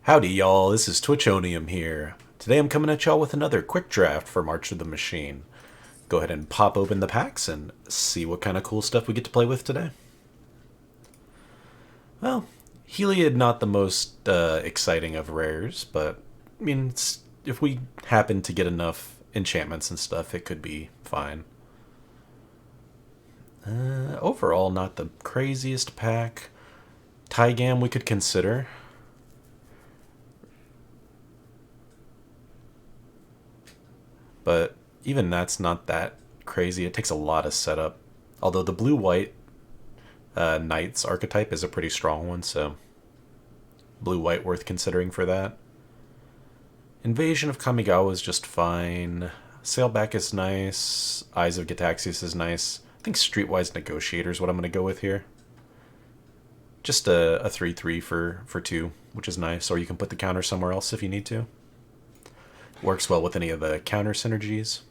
Howdy y'all, this is Twitchonium here. Today I'm coming at y'all with another quick draft for March of the Machine. Go ahead and pop open the packs and see what kind of cool stuff we get to play with today. Well, Heliod not the most exciting of rares, but I mean, if we happen to get enough enchantments and stuff, it could be fine. Overall, not the craziest pack. Tygam we could consider. But even that's not that crazy. It takes a lot of setup. Although the blue-white Knights archetype is a pretty strong one, so blue-white worth considering for that. Invasion of Kamigawa is just fine. Sailback is nice. Eyes of Gitaxias is nice. I think Streetwise Negotiator is what I'm going to go with here. Just a 3-3 for 2, which is nice. Or you can put the counter somewhere else if you need to. Works well with any of the counter synergies.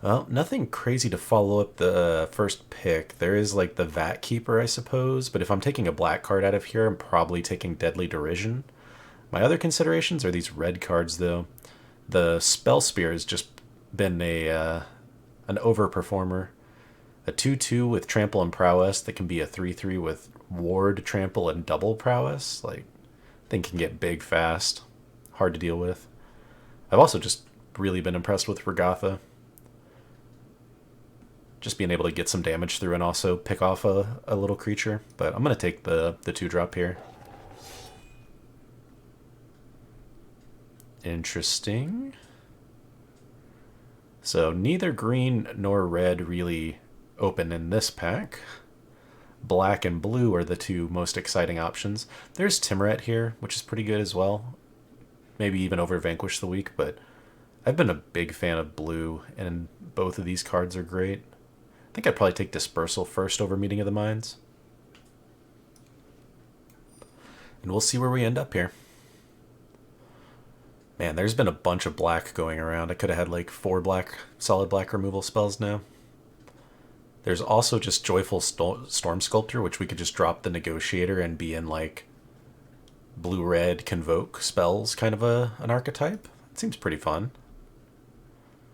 Well, nothing crazy to follow up the first pick. There is like the Vat Keeper, I suppose, but if I'm taking a black card out of here, I'm probably taking Deadly Derision. My other considerations are these red cards, though. The Spell Spear has just been an overperformer. A 2-2 with Trample and Prowess that can be a 3-3 with Ward, Trample, and Double Prowess. Like, thing can get big fast. Hard to deal with. I've also just really been impressed with Regatha. Just being able to get some damage through and also pick off a little creature. But I'm going to take the 2-drop here. Interesting. So neither green nor red really open in this pack. Black and blue are the two most exciting options. There's Timuret here, which is pretty good as well. Maybe even over Vanquish the Weak, but I've been a big fan of blue, and both of these cards are great. I think I'd probably take Dispersal first over Meeting of the Minds. And we'll see where we end up here. Man, there's been a bunch of black going around. I could have had like 4 solid black removal spells now. There's also just Joyful Storm Sculptor, which we could just drop the Negotiator and be in like blue-red Convoke spells, kind of an archetype. It seems pretty fun.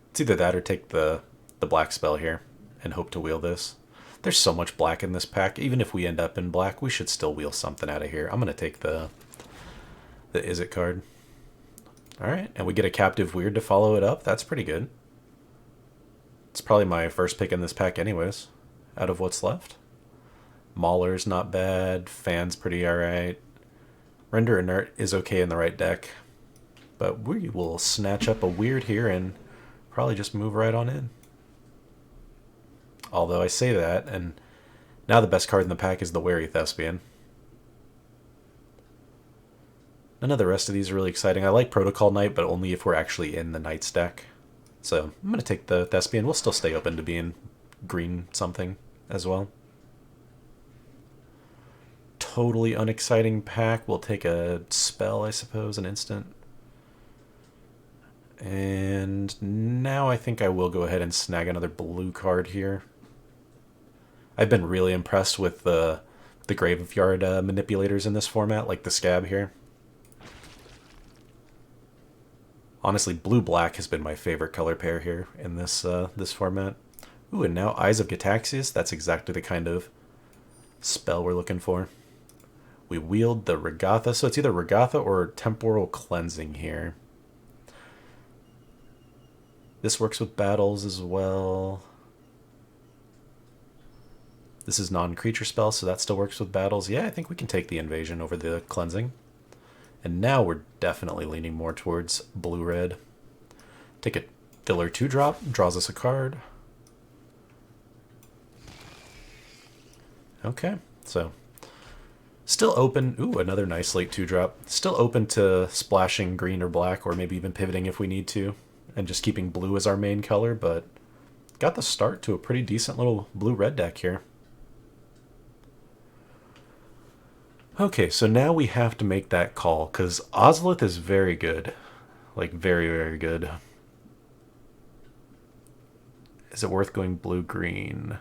It's either that or take the black spell here and hope to wheel this. There's so much black in this pack. Even if we end up in black, we should still wheel something out of here. I'm going to take the Izzet card. Alright, and we get a Captive Weird to follow it up. That's pretty good. It's probably my first pick in this pack anyways, out of what's left. Mauler's not bad. Fan's pretty alright. Render Inert is okay in the right deck. But we will snatch up a Weird here and probably just move right on in. Although I say that, and now the best card in the pack is the Wary Thespian. None of the rest of these are really exciting. I like Protocol Knight, but only if we're actually in the Knight's deck. So I'm going to take the Thespian. We'll still stay open to being green something as well. Totally unexciting pack. We'll take a spell, I suppose, an instant. And now I think I will go ahead and snag another blue card here. I've been really impressed with the graveyard manipulators in this format, like the Scab here. Honestly, blue-black has been my favorite color pair here in this format. Ooh, and now Eyes of Gitaxias. That's exactly the kind of spell we're looking for. We wield the Regatha, so it's either Regatha or Temporal Cleansing here. This works with battles as well. This is non-creature spell, so that still works with battles. Yeah, I think we can take the Invasion over the Cleansing. And now we're definitely leaning more towards blue-red. Take a filler 2-drop, draws us a card. Okay, so still open. Ooh, another nice late 2-drop. Still open to splashing green or black, or maybe even pivoting if we need to, and just keeping blue as our main color, but got the start to a pretty decent little blue-red deck here. Okay, so now we have to make that call, because Ozolith is very good. Like, very, very good. Is it worth going blue-green?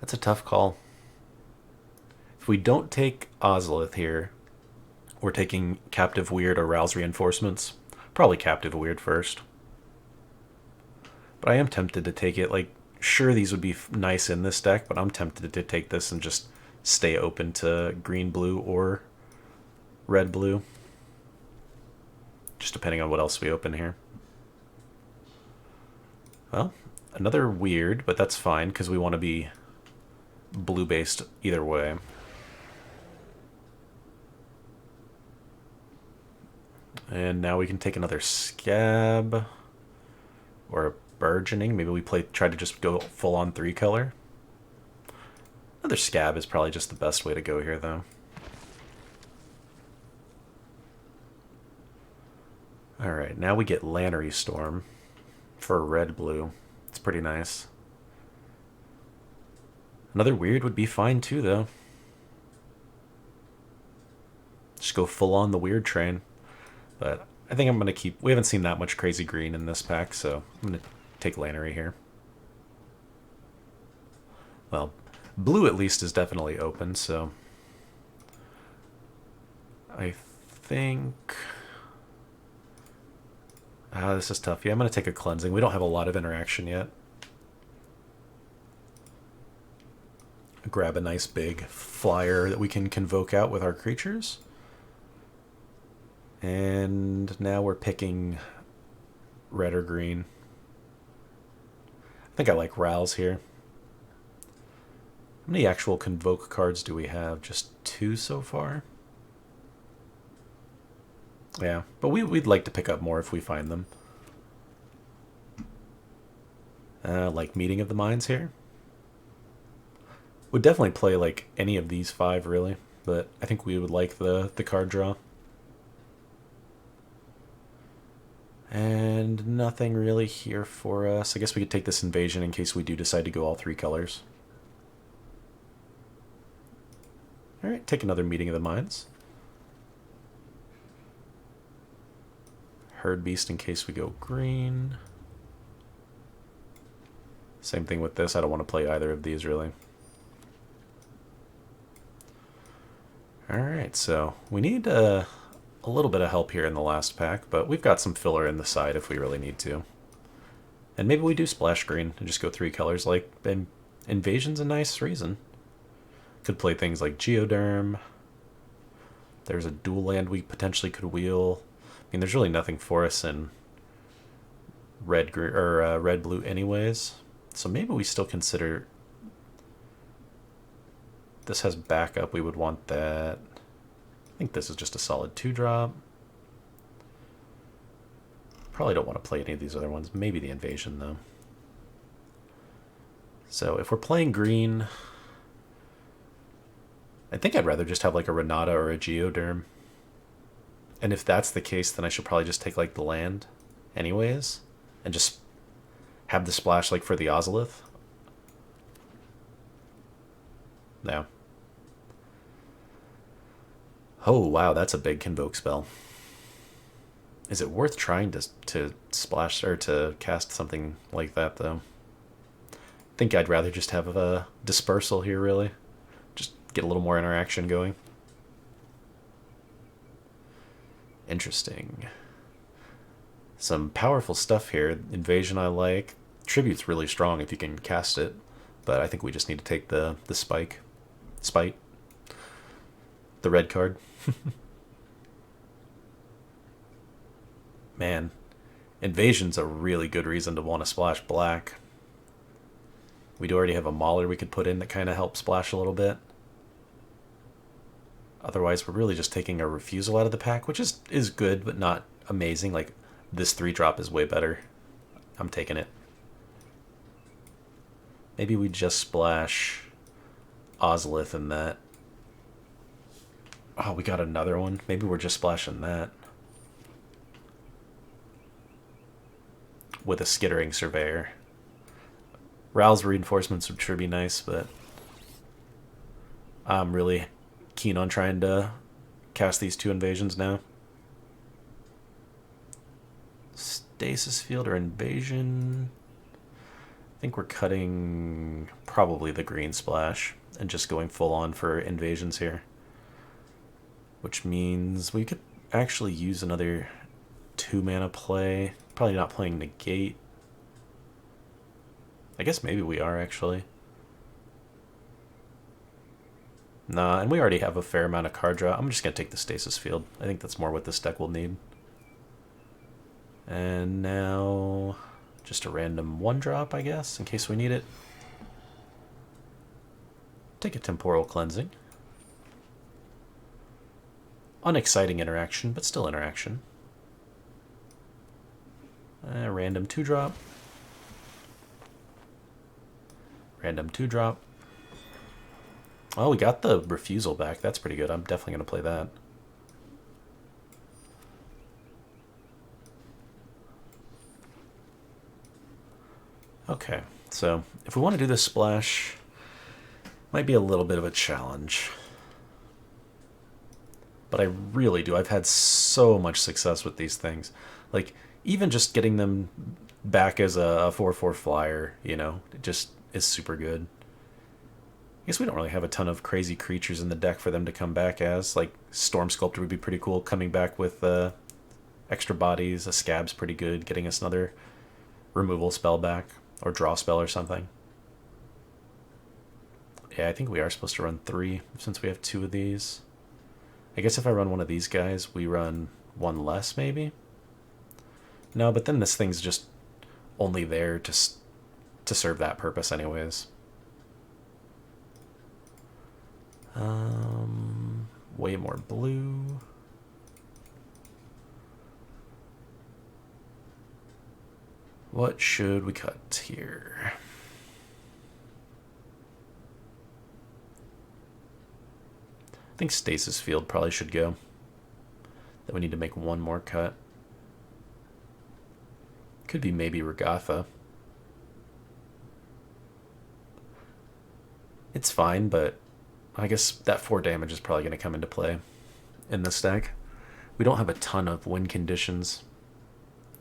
That's a tough call. If we don't take Ozolith here, we're taking Captive Weird or Rouse Reinforcements. Probably Captive Weird first. But I am tempted to take it. Like, sure, these would be nice in this deck, but I'm tempted to take this and just stay open to green-blue or red-blue. Just depending on what else we open here. Well, another weird, but that's fine because we want to be blue-based either way. And now we can take another Scab or a Burgeoning. Maybe we try to just go full-on 3-color. Another Scab is probably just the best way to go here, though. Alright, now we get Lannery Storm for red-blue. It's pretty nice. Another weird would be fine, too, though. Just go full-on the weird train. But I think I'm going to keep... We haven't seen that much crazy green in this pack, so I'm going to take Lannery here. Well, blue at least is definitely open, so... I think... this is tough. Yeah, I'm going to take a Cleansing. We don't have a lot of interaction yet. Grab a nice big flyer that we can convoke out with our creatures. And now we're picking red or green. I think I like Rouse here. How many actual convoke cards do we have? Just 2 so far? Yeah, but we'd like to pick up more if we find them. Like Meeting of the Minds here. Would definitely play like any of these 5 really, but I think we would like the card draw. And nothing really here for us. I guess we could take this Invasion in case we do decide to go all 3 colors. Alright, take another Meeting of the Minds. Herd Beast in case we go green. Same thing with this. I don't want to play either of these really. Alright, so we need a little bit of help here in the last pack, but we've got some filler in the side if we really need to. And maybe we do splash green and just go 3 colors. Like, Invasion's a nice reason. Could play things like Geoderm. There's a dual land we potentially could wheel. I mean, there's really nothing for us in red-blue anyways. So maybe we still consider... This has backup. We would want that. I think this is just a solid 2-drop. Probably don't want to play any of these other ones. Maybe the Invasion, though. So if we're playing green... I think I'd rather just have like a Renata or a Geoderm. And if that's the case, then I should probably just take like the land anyways. And just have the splash like for the Ozolith. No. Oh, wow, that's a big Convoke spell. Is it worth trying to splash or to cast something like that, though? I think I'd rather just have a Dispersal here, really. Just get a little more interaction going. Interesting. Some powerful stuff here. Invasion I like. Tribute's really strong if you can cast it. But I think we just need to take the Spite. The red card. Man, Invasion's a really good reason to want to splash black. We do already have a Mauler we could put in that kind of helps splash a little bit. Otherwise, we're really just taking a Refusal out of the pack, which is good, but not amazing. Like, this 3-drop is way better. I'm taking it. Maybe we just splash Ozolith in that. Oh, we got another one. Maybe we're just splashing that. With a Skittering Surveyor. Rouse Reinforcements would sure be nice, but I'm really keen on trying to cast these 2 Invasions now. Stasis Field or Invasion? think we're cutting probably the green splash and just going full on for invasions here. Which means we could actually use another 2-mana play. Probably not playing negate. I guess maybe we are actually. Nah, and we already have a fair amount of card draw. I'm just going to take the Stasis Field. I think that's more what this deck will need. And now just a random 1-drop, I guess, in case we need it. Take a Temporal Cleansing. Unexciting interaction, but still interaction. A random 2-drop. Random 2-drop. Oh, we got the Refusal back. That's pretty good. I'm definitely going to play that. Okay, so if we want to do this splash, might be a little bit of a challenge. But I really do. I've had so much success with these things. Like, even just getting them back as a 4/4 flyer, you know, it just is super good. I guess we don't really have a ton of crazy creatures in the deck for them to come back as. Like, Storm Sculptor would be pretty cool, coming back with extra bodies. A Scab's pretty good, getting us another removal spell back, or draw spell or something. Yeah, I think we are supposed to run 3, since we have 2 of these. I guess if I run one of these guys, we run 1 less, maybe? No, but then this thing's just only there to serve that purpose anyways. Way more blue. What should we cut here? I think Stasis Field probably should go. Then we need to make 1 more cut. Could be maybe Regatha. It's fine, but I guess that 4 damage is probably going to come into play in this deck. We don't have a ton of win conditions,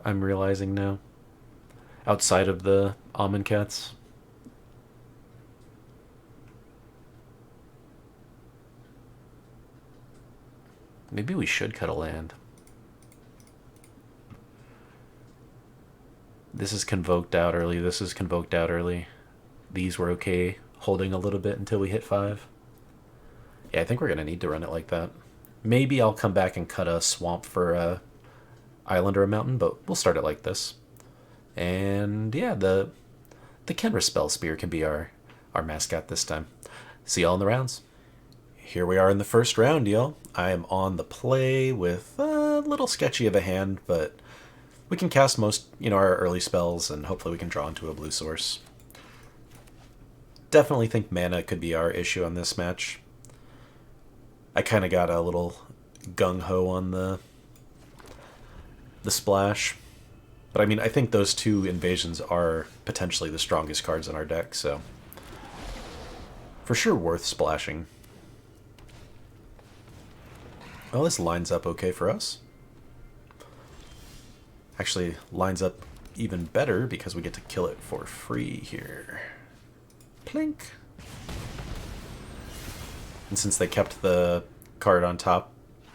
I'm realizing now, outside of the Amonkhet's. Maybe we should cut a land. This is convoked out early, this is convoked out early. These were okay holding a little bit until we hit 5. Yeah, I think we're going to need to run it like that. Maybe I'll come back and cut a swamp for a island or a mountain, but we'll start it like this. And yeah, the Kenra Spell Spear can be our mascot this time. See y'all in the rounds. Here we are in the first round, y'all. I am on the play with a little sketchy of a hand, but we can cast most, our early spells, and hopefully we can draw into a blue source. Definitely think mana could be our issue on this match. I kind of got a little gung-ho on the splash. But I mean, I think those 2 invasions are potentially the strongest cards in our deck, so for sure worth splashing. Oh, this lines up okay for us. Actually, lines up even better because we get to kill it for free here. Plink. And since they kept the card on top,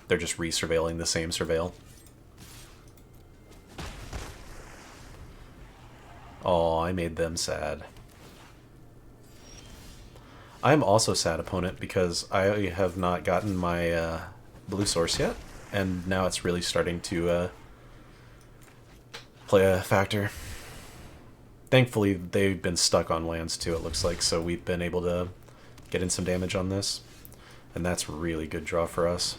they're just re-surveilling the same surveil. Oh, I made them sad. I'm also sad, opponent, because I have not gotten my blue source yet, and now it's really starting to play a factor. Thankfully, they've been stuck on lands too, it looks like, so we've been able to get in some damage on this. And that's really good draw for us.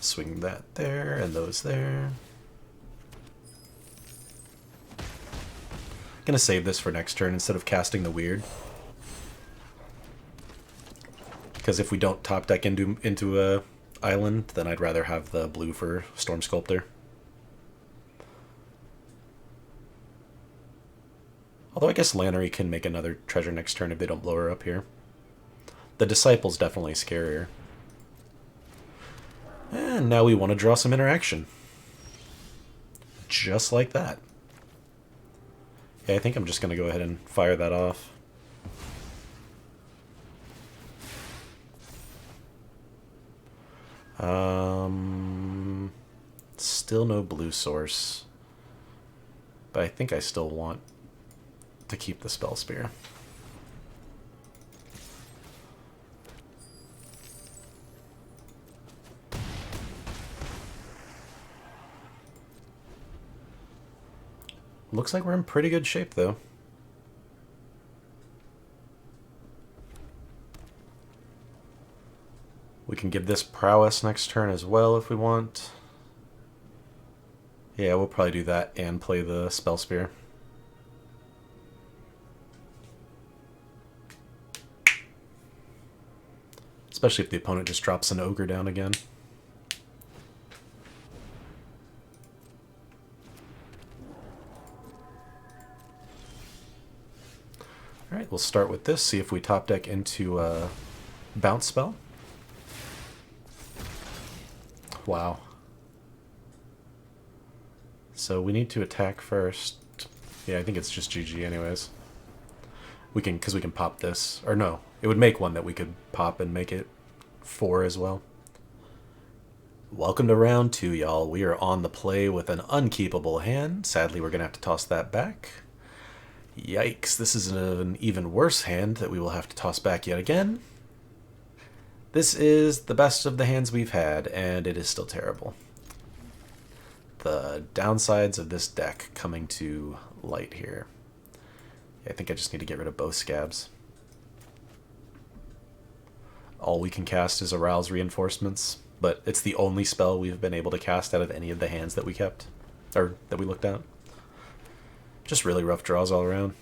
Swing that there, and those there. Gonna save this for next turn instead of casting the weird. Because if we don't top deck into a island, then I'd rather have the blue for Storm Sculptor. Although I guess Lannery can make another treasure next turn if they don't blow her up here. The Disciple's definitely scarier. And now we want to draw some interaction. Just like that. Yeah, I think I'm just going to go ahead and fire that off. Still no blue source. But I think I still want to keep the Spell Spear. Looks like we're in pretty good shape, though. We can give this prowess next turn as well if we want. Yeah, we'll probably do that and play the Spell Spear. Especially if the opponent just drops an Ogre down again. Alright, we'll start with this, see if we top deck into a bounce spell. Wow. So we need to attack first. Yeah, I think it's just GG anyways. We can, because we can pop this. Or no, it would make one that we could pop and make it 4 as well. Welcome to round 2, y'all. We are on the play with an unkeepable hand. Sadly, we're going to have to toss that back. Yikes, this is an even worse hand that we will have to toss back yet again. This is the best of the hands we've had, and it is still terrible. The downsides of this deck coming to light here. I think I just need to get rid of both scabs. All we can cast is Arouse Reinforcements, but it's the only spell we've been able to cast out of any of the hands that we kept, or that we looked at. Just really rough draws all around.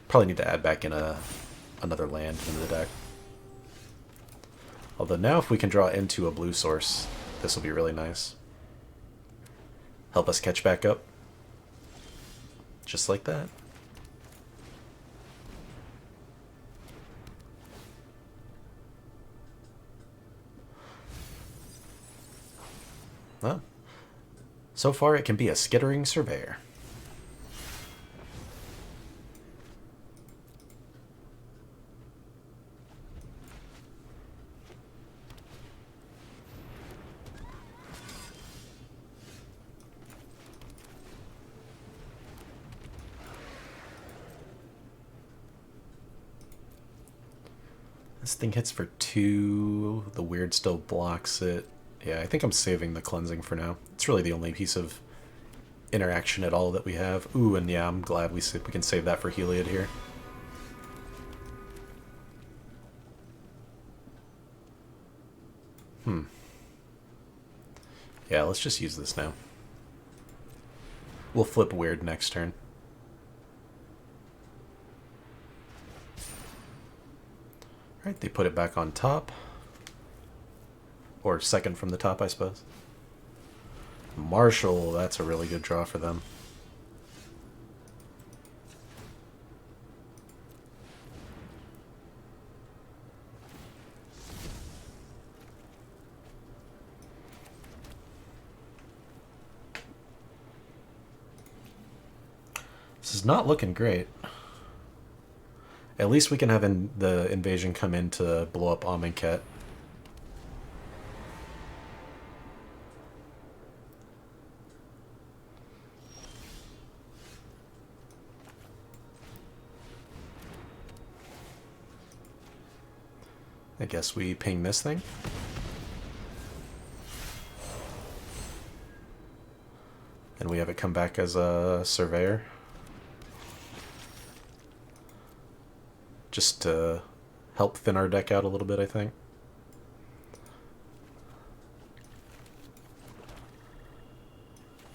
Probably need to add back in another land into the deck. Although now if we can draw into a blue source, this will be really nice. Help us catch back up. Just like that. Well, so far it can be a skittering surveyor. This thing hits for 2. The weird still blocks it. Yeah, I think I'm saving the cleansing for now. It's really the only piece of interaction at all that we have. Ooh, and yeah, I'm glad we can save that for Heliod here. Yeah, let's just use this now. We'll flip weird next turn. Alright, they put it back on top. Or second from the top, I suppose. Marshall, that's a really good draw for them. This is not looking great. At least we can have the invasion come in to blow up Amonkhet. I guess we ping this thing. And we have it come back as a surveyor. Just to help thin our deck out a little bit, I think.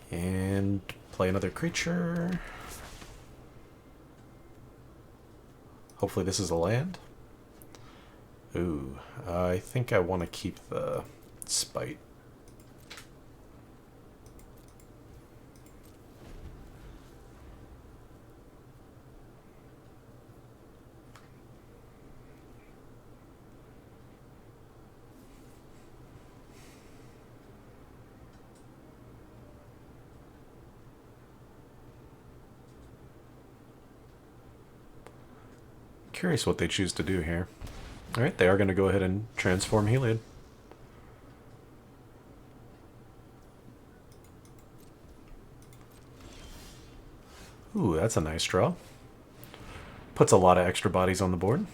And play another creature. Hopefully this is a land. Ooh, I think I want to keep the Spite. curious what they choose to do here. Alright, they are going to go ahead and transform Heliod. Ooh, that's a nice draw. Puts a lot of extra bodies on the board.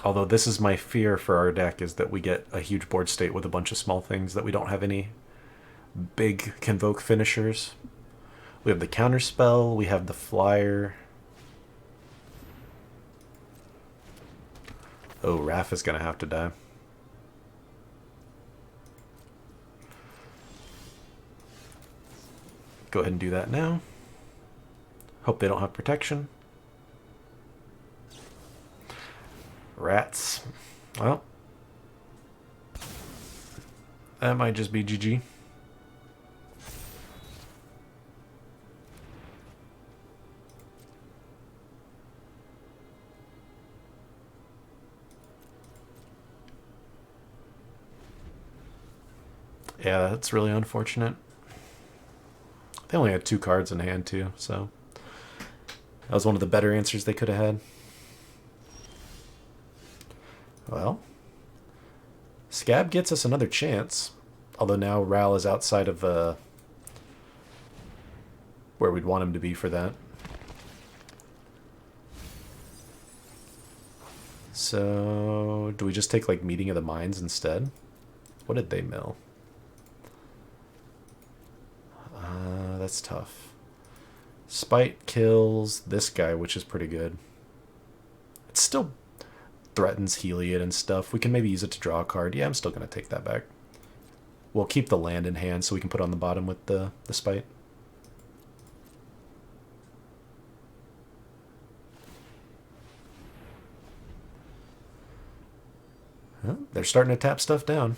Although this is my fear for our deck, is that we get a huge board state with a bunch of small things that we don't have any big Convoke finishers. We have the counterspell, we have the flyer. Oh, Raph is going to have to die. Go ahead and do that now. Hope they don't have protection. Rats. Well, that might just be GG. Yeah, that's really unfortunate. They only had 2 cards in hand too, so that was one of the better answers they could have had. Well, Scab gets us another chance, although now Ral is outside of where we'd want him to be for that. So, do we just take like Meeting of the Minds instead? What did they mill? That's tough. Spite kills this guy, which is pretty good. It still threatens Heliod and stuff. We can maybe use it to draw a card. Yeah, I'm still going to take that back. We'll keep the land in hand so we can put on the bottom with the Spite. Well, they're starting to tap stuff down.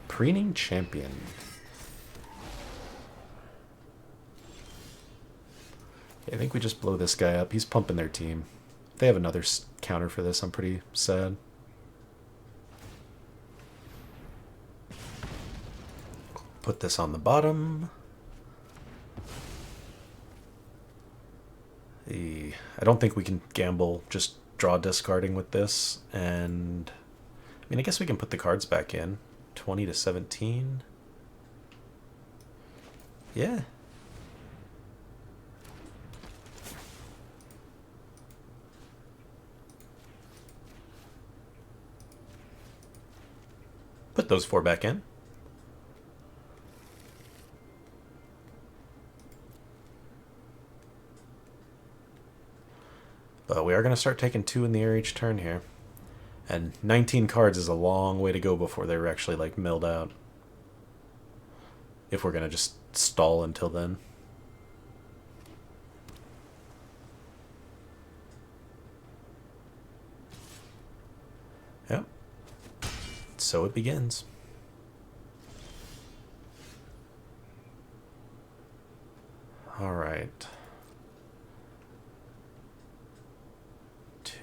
Preening Champion. I think we just blow this guy up. He's pumping their team. If they have another counter for this, I'm pretty sad. Put this on the bottom. I don't think we can gamble just draw discarding with this. And I mean, I guess we can put the cards back in. 20 to 17. Yeah. Put those 4 back in. But we are going to start taking 2 in the air each turn here. And 19 cards is a long way to go before they're actually like milled out. If we're going to just stall until then. Yep. So it begins. All right. 2.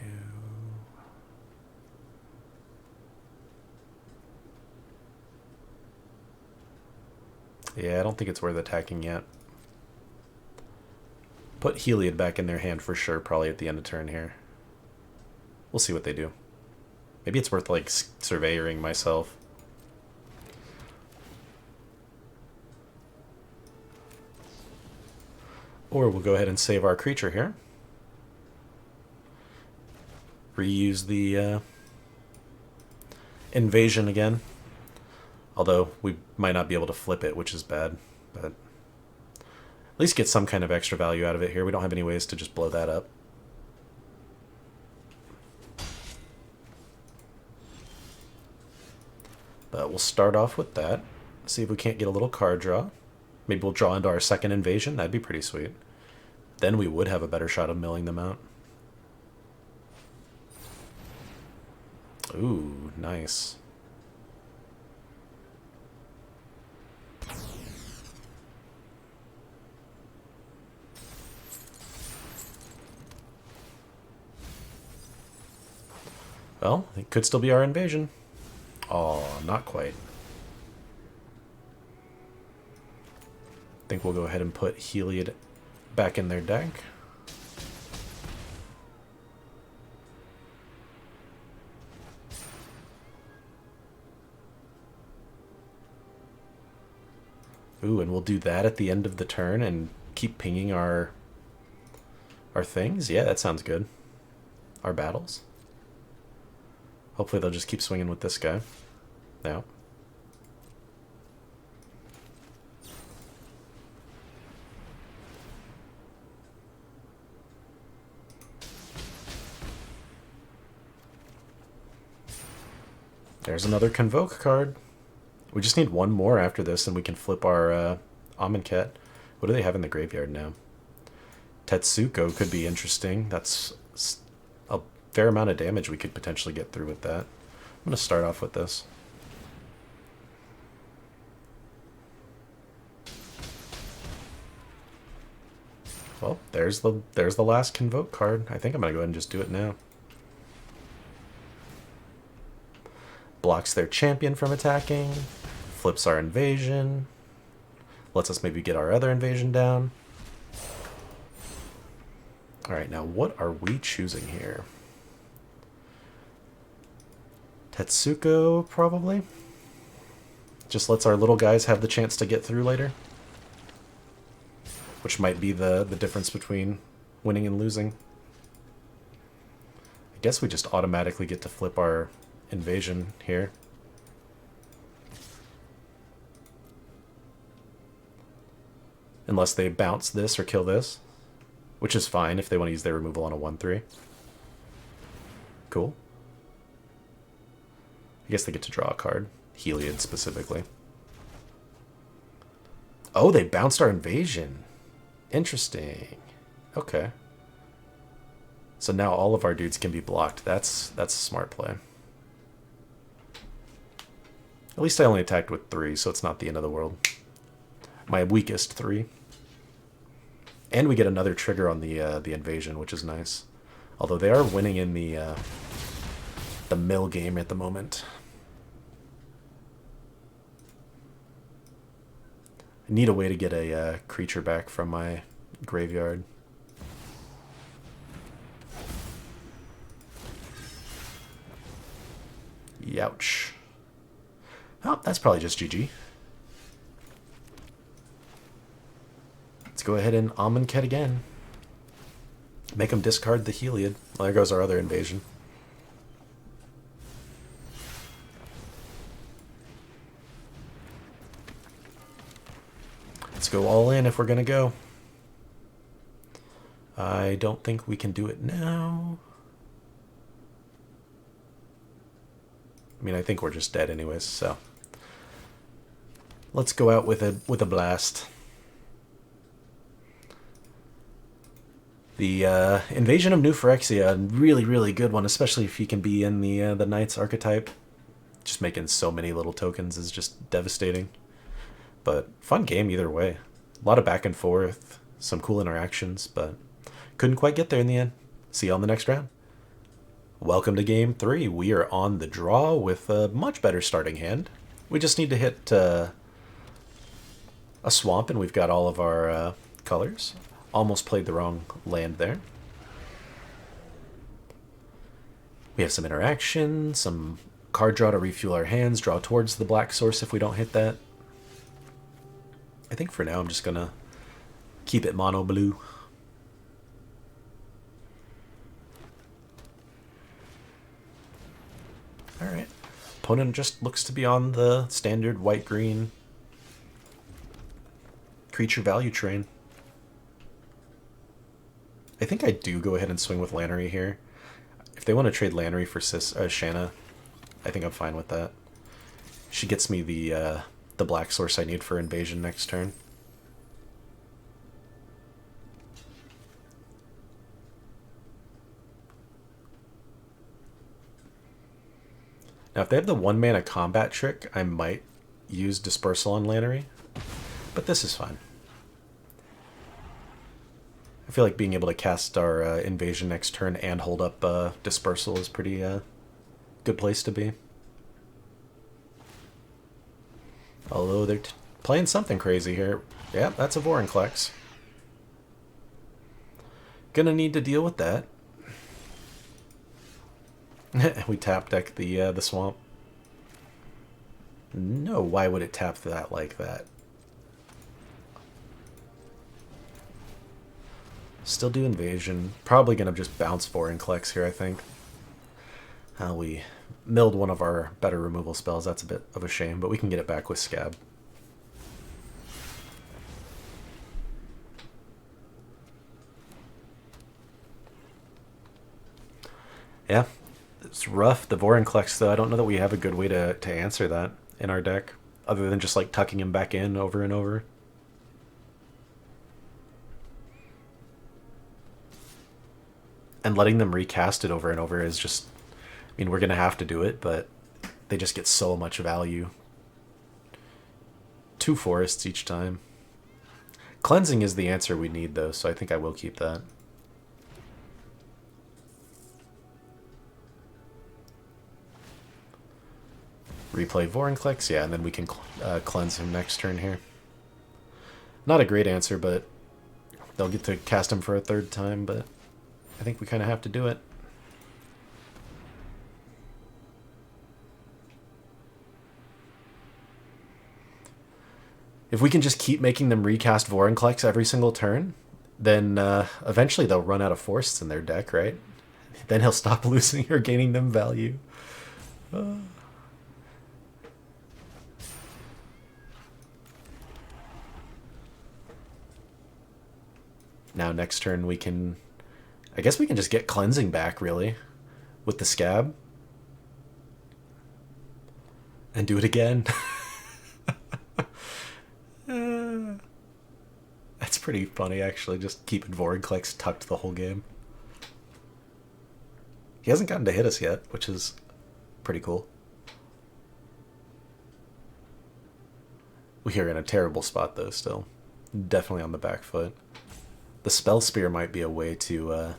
Yeah, I don't think it's worth attacking yet. Put Heliod back in their hand for sure, probably at the end of turn here. We'll see what they do. Maybe it's worth, like, surveyoring myself. Or we'll go ahead and save our creature here. Reuse the invasion again. Although we might not be able to flip it, which is bad. But at least get some kind of extra value out of it here. We don't have any ways to just blow that up. But we'll start off with that. See if we can't get a little card draw. Maybe we'll draw into our second invasion. That'd be pretty sweet. Then we would have a better shot of milling them out. Ooh, nice. Well, it could still be our invasion. Oh, not quite. think we'll go ahead and put Heliod back in their deck. Ooh, and we'll do that at the end of the turn and keep pinging our things? Yeah, that sounds good. Our battles. Hopefully they'll just keep swinging with this guy. Yeah. There's another Convoke card. We just need one more after this and we can flip our Amonkhet. What do they have in the graveyard now? Tetsuko could be interesting. That's a fair amount of damage we could potentially get through with that. I'm going to start off with this. Well, there's the last Convoke card. I think I'm going to go ahead and just do it now. Blocks their champion from attacking. Flips our invasion. Lets us maybe get our other invasion down. Alright, now what are we choosing here? Tetsuko, probably? Just lets our little guys have the chance to get through later. Which might be the difference between winning and losing. I guess we just automatically get to flip our invasion here. Unless they bounce this or kill this. Which is fine if they want to use their removal on a 1-3. Cool. I guess they get to draw a card. Heliod specifically. Oh, they bounced our invasion. Interesting. Okay. So now all of our dudes can be blocked. That's a smart play. At least I only attacked with 3, so it's not the end of the world. My weakest 3. And we get another trigger on the invasion, which is nice. Although they are winning in the mill game at the moment. I need a way to get a creature back from my graveyard. Youch. Oh, that's probably just GG. Let's go ahead and Amonkhet again. Make them discard the Heliod. Well, there goes our other invasion. Let's go all in if we're going to go. I don't think we can do it now. I mean, I think we're just dead anyways, so. Let's go out with a blast. The Invasion of New Phyrexia, really, really good one, especially if you can be in the Knights archetype. Just making so many little tokens is just devastating. But fun game either way. A lot of back and forth, some cool interactions, but couldn't quite get there in the end. See you on the next round. Welcome to Game 3. We are on the draw with a much better starting hand. We just need to hit a swamp and we've got all of our colors. Almost played the wrong land there. We have some interaction, some card draw to refuel our hands, draw towards the black source if we don't hit that. I think for now I'm just gonna keep it mono blue. Alright. Opponent just looks to be on the standard white-green creature value train. I think I do go ahead and swing with Lannery here. If they want to trade Lannery for Shanna, I think I'm fine with that. She gets me the black source I need for invasion next turn. Now, if they have the 1-mana combat trick, I might use Dispersal on Lannery, but this is fine. I feel like being able to cast our invasion next turn and hold up Dispersal is pretty good place to be. Although Playing something crazy here. Yeah, that's a Vorinclex. Gonna need to deal with that. We tap deck the swamp. No, why would it tap that like that? Still do invasion. Probably gonna just bounce Vorinclex here, I think. We milled one of our better removal spells. That's a bit of a shame, but we can get it back with Scab. Yeah, it's rough. The Vorinclex, though, I don't know that we have a good way to answer that in our deck, other than just like tucking him back in over and over. And letting them recast it over and over is just, I mean, we're going to have to do it, but they just get so much value. 2 forests each time. Cleansing is the answer we need, though, so I think I will keep that. Replay Vorinclex, yeah, and then we can cleanse him next turn here. Not a great answer, but they'll get to cast him for a 3rd time, but I think we kind of have to do it. If we can just keep making them recast Vorinclex every single turn, then eventually they'll run out of forests in their deck, right? Then he'll stop losing or gaining them value. Now next turn we can... I guess we can just get Cleansing back, really, with the Scab. And do it again. That's pretty funny, actually, just keeping Vorinclex tucked the whole game. He hasn't gotten to hit us yet, which is pretty cool. We're in a terrible spot, though, still. Definitely on the back foot. The Spell Spear might be a way to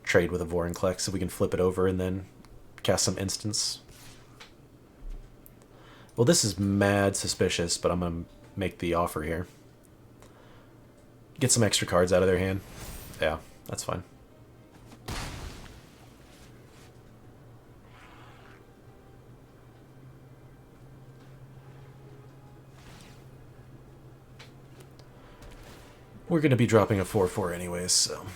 trade with a Vorinclex if we can flip it over and then cast some instants. Well, this is mad suspicious, but I'm going to make the offer here. Get some extra cards out of their hand. Yeah, that's fine. We're going to be dropping a 4/4 anyways, so...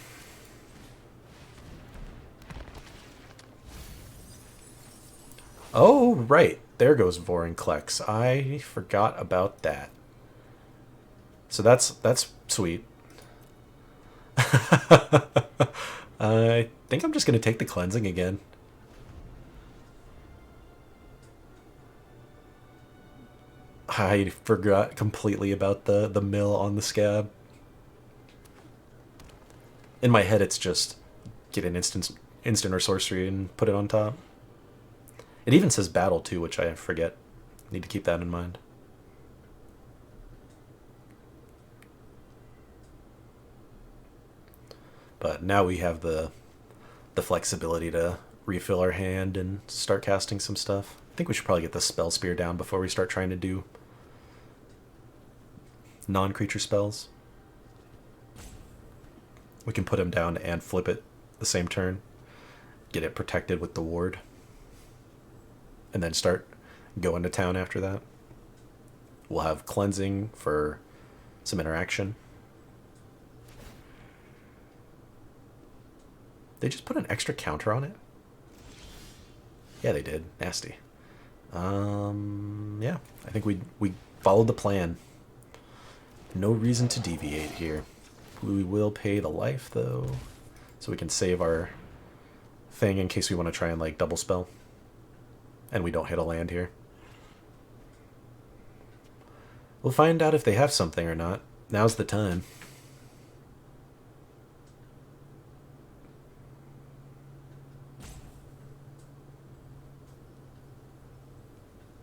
Oh, right. There goes Vorinclex. I forgot about that. So that's sweet. I think I'm just going to take the Cleansing again. I forgot completely about the mill on the Scab. In my head, it's just get an instant or sorcery and put it on top. It even says battle, too, which I forget. Need to keep that in mind. But now we have the flexibility to refill our hand and start casting some stuff. I think we should probably get the Spell Spear down before we start trying to do non-creature spells. We can put him down and flip it the same turn. Get it protected with the ward. And then start going to town after that. We'll have Cleansing for some interaction. They just put an extra counter on it? Yeah, they did. Nasty. Yeah, I think we followed the plan. No reason to deviate here. We will pay the life, though, so we can save our thing in case we want to try and, like, double spell. And we don't hit a land here. We'll find out if they have something or not. Now's the time.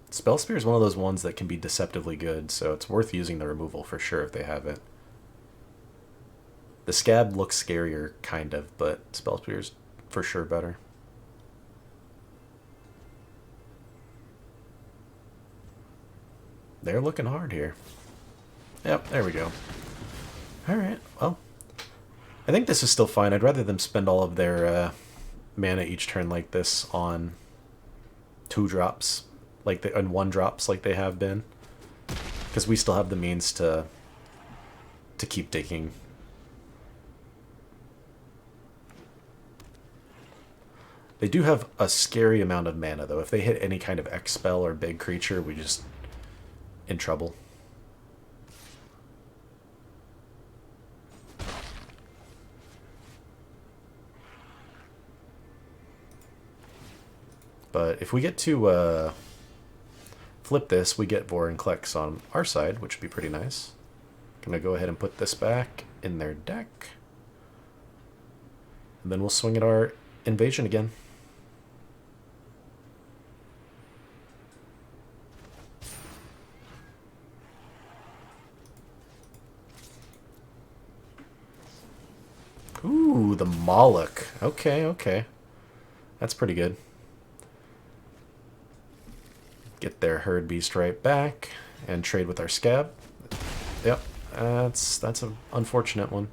Spell Spear is one of those ones that can be deceptively good, so it's worth using the removal for sure if they have it. The Scab looks scarier, kind of, but Spell Spear's for sure better. They're looking hard here. Yep, there we go. Alright, well. I think this is still fine. I'd rather them spend all of their mana each turn like this on 2-drops, and 1-drops like they have been. Because we still have the means to keep digging. They do have a scary amount of mana, though. If they hit any kind of X-Spell or big creature, we just in trouble. But if we get to flip this, we get Vorinclex on our side, which would be pretty nice. Gonna go ahead and put this back in their deck. And then we'll swing at our invasion again. Ooh, the Moloch. Okay, okay. That's pretty good. Get their Herd Beast right back and trade with our Scab. Yep, that's an unfortunate one.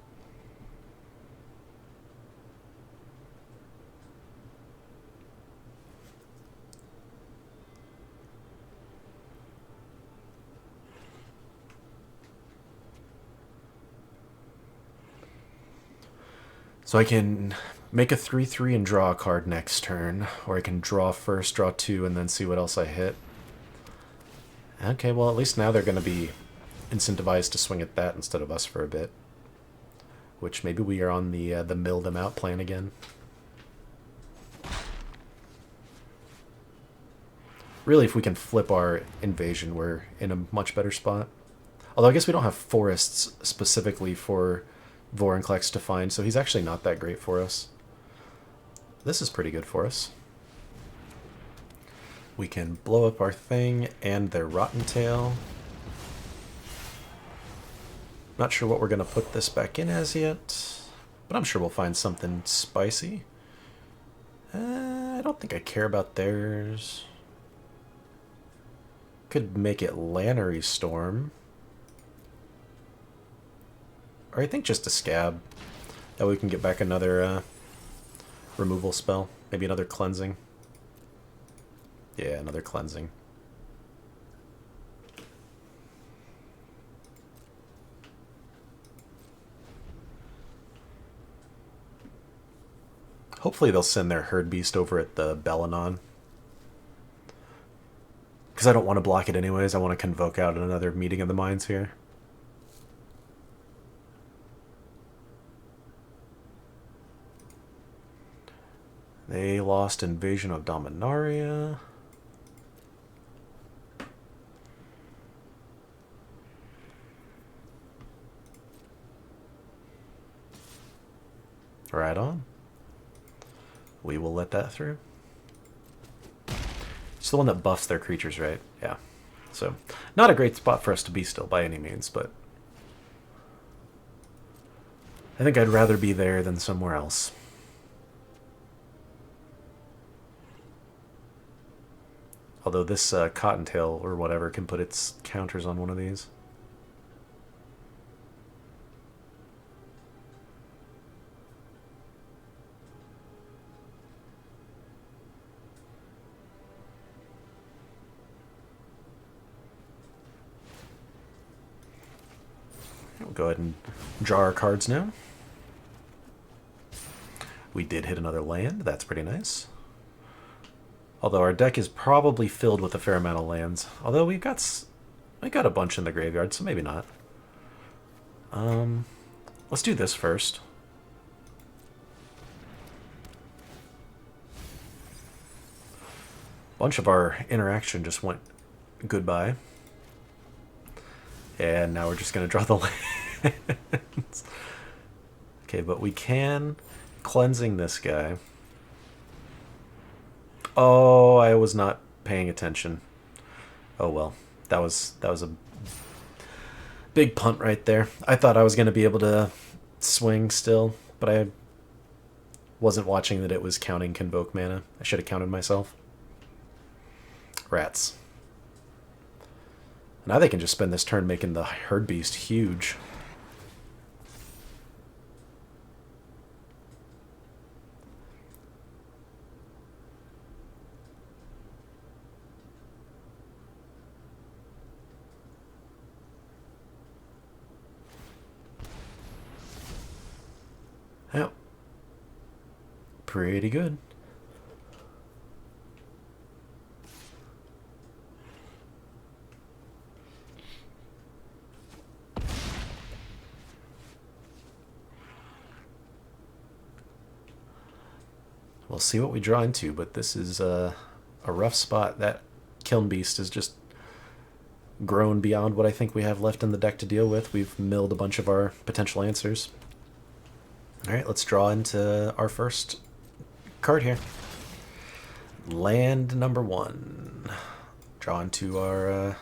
So I can make a 3/3 and draw a card next turn, or I can draw first, draw 2, and then see what else I hit. Okay, well at least now they're going to be incentivized to swing at that instead of us for a bit. Which maybe we are on the mill them out plan again. Really, if we can flip our invasion, we're in a much better spot. Although I guess we don't have forests specifically for Vorinclex to find, so he's actually not that great for us. This is pretty good for us. We can blow up our thing and their Rotten Tail. Not sure what we're going to put this back in as yet, but I'm sure we'll find something spicy. I don't think I care about theirs. Could make it Lannery Storm. Or I think just a Scab. That way we can get back another removal spell. Maybe another cleansing. Yeah, another cleansing. Hopefully they'll send their Herd Beast over at the Belanon. Because I don't want to block it anyways. I want to convoke out another Meeting of the Minds here. They lost Invasion of Dominaria. Right on. We will let that through. It's the one that buffs their creatures, right? Yeah. So, not a great spot for us to be still by any means, but I think I'd rather be there than somewhere else. Although this Cottontail or whatever can put its counters on one of these. We'll go ahead and draw our cards now. We did hit another land. That's pretty nice. Although our deck is probably filled with a fair amount of lands. Although we got a bunch in the graveyard, so maybe not. Let's do this first. Bunch of our interaction just went goodbye. And now we're just going to draw the lands. Okay, but we can cleansing this guy. Oh, I was not paying attention. Oh well, that was a big punt right there. I thought I was going to be able to swing still, but I wasn't watching that it was counting Convoke mana. I should have counted myself. Rats. Now they can just spend this turn making the Herd Beast huge. Yep. Pretty good. We'll see what we draw into, but this is a rough spot. That Kiln Beast has just grown beyond what I think we have left in the deck to deal with. We've milled a bunch of our potential answers. Alright, let's draw into our first card here. Land number 1. Draw into our...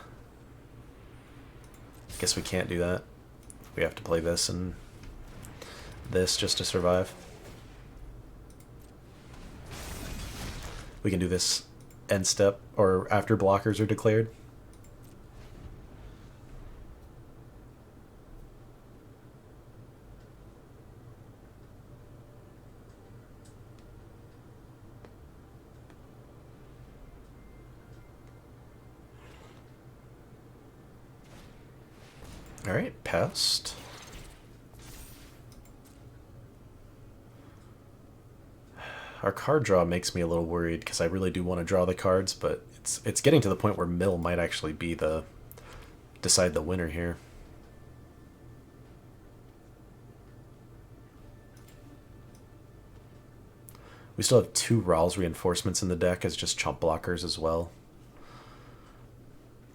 guess we can't do that. We have to play this and this just to survive. We can do this end step, or after blockers are declared. Alright, pest. Our card draw makes me a little worried because I really do want to draw the cards, but it's getting to the point where mill might actually be the decide the winner here. We still have 2 Rawls reinforcements in the deck as just chump blockers as well.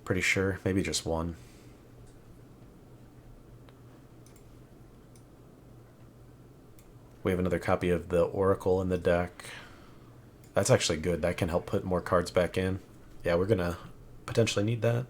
Pretty sure, maybe just 1. We have another copy of the Oracle in the deck. That's actually good. That can help put more cards back in. Yeah, we're gonna potentially need that.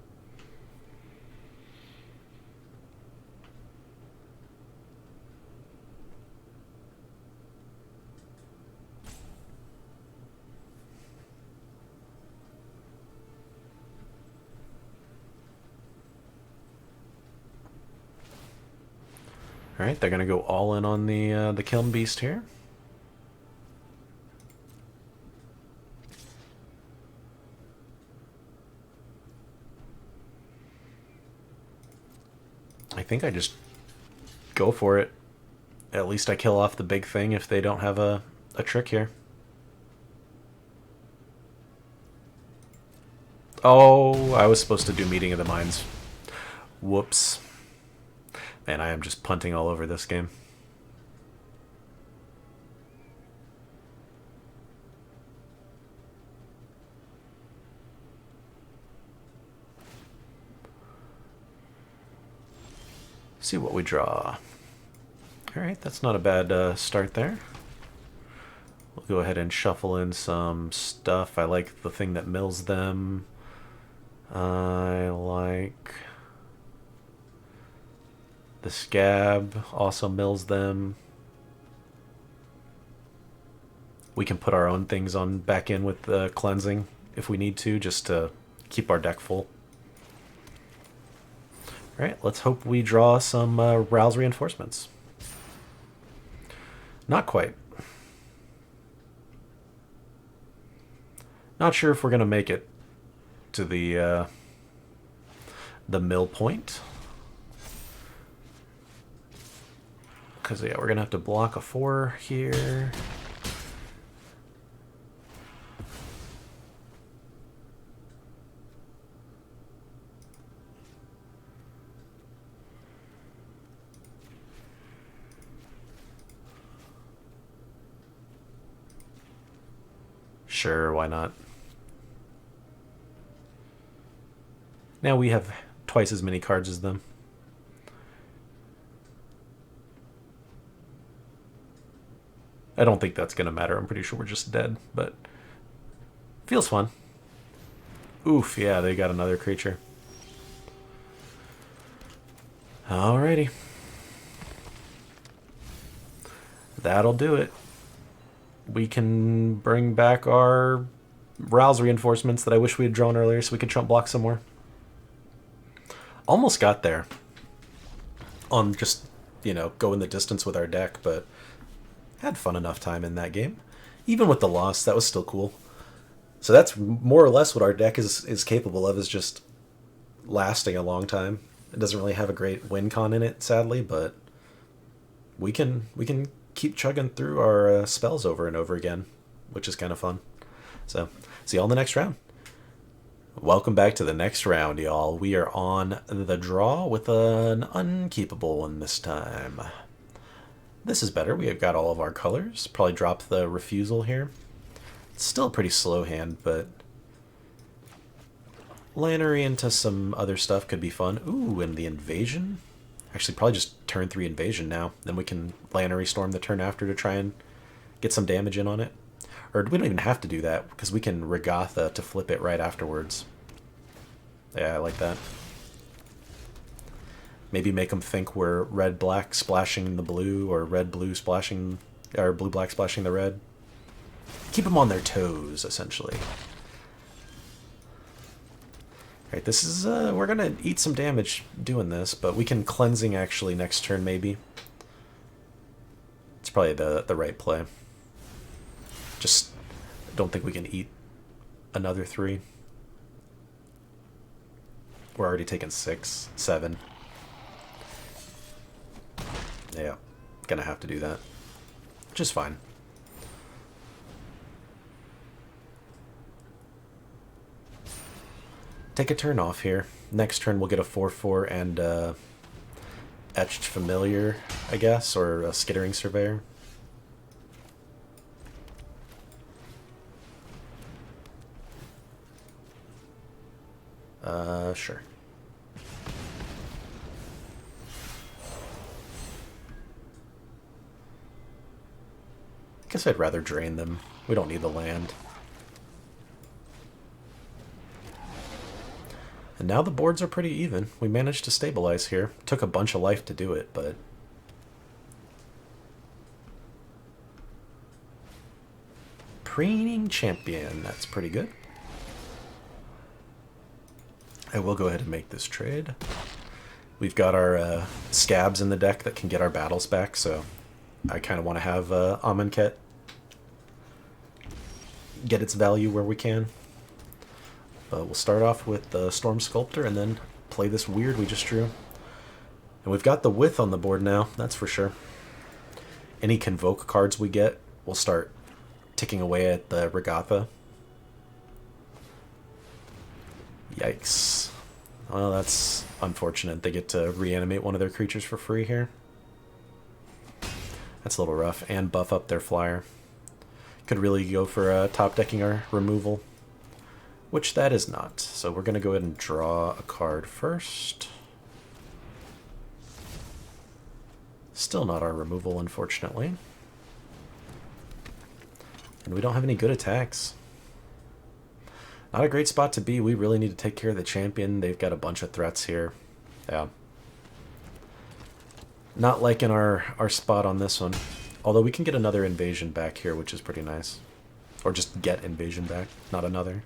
Alright, they're gonna go all in on the Kiln Beast here. I think I just go for it. At least I kill off the big thing if they don't have a trick here. Oh, I was supposed to do Meeting of the Minds. Whoops. Man, I am just punting all over this game. See what we draw. Alright, that's not a bad start there. We'll go ahead and shuffle in some stuff. I like the thing that mills them. I like... the Scab also mills them. We can put our own things on back in with the cleansing if we need to, just to keep our deck full. Alright, let's hope we draw some Rouse reinforcements. Not quite. Not sure if we're going to make it to the mill point. Because, yeah, we're going to have to block a 4 here. Sure, why not? Now we have twice as many cards as them. I don't think that's going to matter. I'm pretty sure we're just dead, but feels fun. Oof, yeah, they got another creature. Alrighty. That'll do it. We can bring back our Rouse reinforcements that I wish we had drawn earlier so we could chump block some more. Almost got there on just, going the distance with our deck, but had fun enough time in that game. Even with the loss, that was still cool. So that's more or less what our deck is capable of, is just lasting a long time. It doesn't really have a great win con in it, sadly, but we can keep chugging through our spells over and over again, which is kind of fun. So, see y'all in the next round. Welcome back to the next round, y'all. We are on the draw with an unkeepable one this time. This is better. We have got all of our colors. Probably drop the refusal here. It's still a pretty slow hand, but Lannery into some other stuff could be fun. Ooh, and the invasion? Actually, probably just turn 3 invasion now. Then we can Lannery Storm the turn after to try and get some damage in on it. Or we don't even have to do that, because we can Regatha to flip it right afterwards. Yeah, I like that. Maybe make them think we're red-black splashing the blue, or red-blue splashing, or blue-black splashing the red. Keep them on their toes, essentially. Alright, this is, we're gonna eat some damage doing this, but we can cleansing actually next turn, maybe. It's probably the right play. Just don't think we can eat another 3. We're already taking 6, 7. Yeah, gonna have to do that. Which is fine. Take a turn off here. Next turn we'll get a 4/4 and Etched Familiar, I guess, or a Skittering Surveyor. Sure. I guess I'd rather drain them. We don't need the land. And now the boards are pretty even. We managed to stabilize here. Took a bunch of life to do it, but... Preening Champion. That's pretty good. I will go ahead and make this trade. We've got our scabs in the deck that can get our battles back, so I kind of want to have Amonkhet get its value where we can. But we'll start off with the Storm Sculptor and then play this weird we just drew. And we've got the width on the board now, that's for sure. Any Convoke cards we get, we'll start ticking away at the Regatha. Yikes. Well, that's unfortunate. They get to reanimate one of their creatures for free here. That's a little rough. And buff up their flyer. Could really go for top decking our removal, which that is not. So we're going to go ahead and draw a card first. Still not our removal, unfortunately. And we don't have any good attacks. Not a great spot to be. We really need to take care of the champion. They've got a bunch of threats here. Yeah. Not liking our spot on this one. Although we can get another invasion back here, which is pretty nice. Or just get invasion back, not another.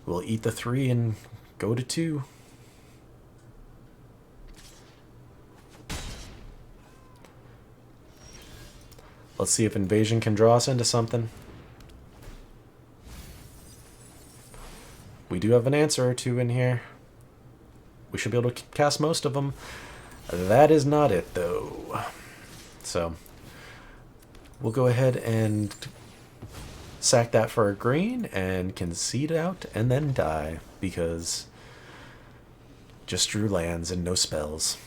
We'll eat the 3 and go to 2. Let's see if invasion can draw us into something. We do have an answer or 2 in here. We should be able to cast most of them. That is not it, though. So, we'll go ahead and sack that for a green and concede out and then die, because just drew lands and no spells.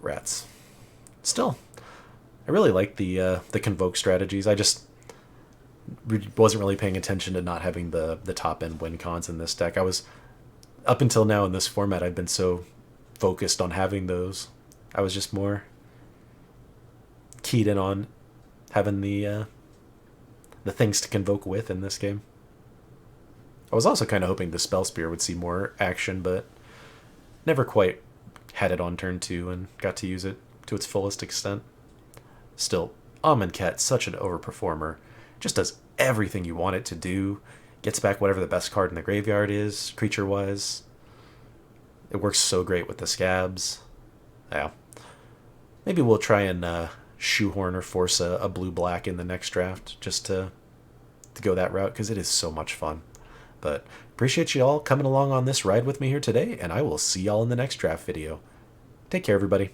Rats. Still, I really like the Convoke strategies. I just wasn't really paying attention to not having the top end win cons in this deck. I was, up until now in this format, I've been so focused on having those. I was just more keyed in on having the things to convoke with in this game. I was also kind of hoping the Spell Spear would see more action, but never quite had it on turn 2 and got to use it to its fullest extent. Still, Amonkhet, such an overperformer. Just does everything you want it to do. Gets back whatever the best card in the graveyard is, creature-wise. It works so great with the scabs. Yeah. Maybe we'll try and shoehorn or force a blue-black in the next draft just to go that route, because it is so much fun. But appreciate you all coming along on this ride with me here today, and I will see y'all in the next draft video. Take care, everybody.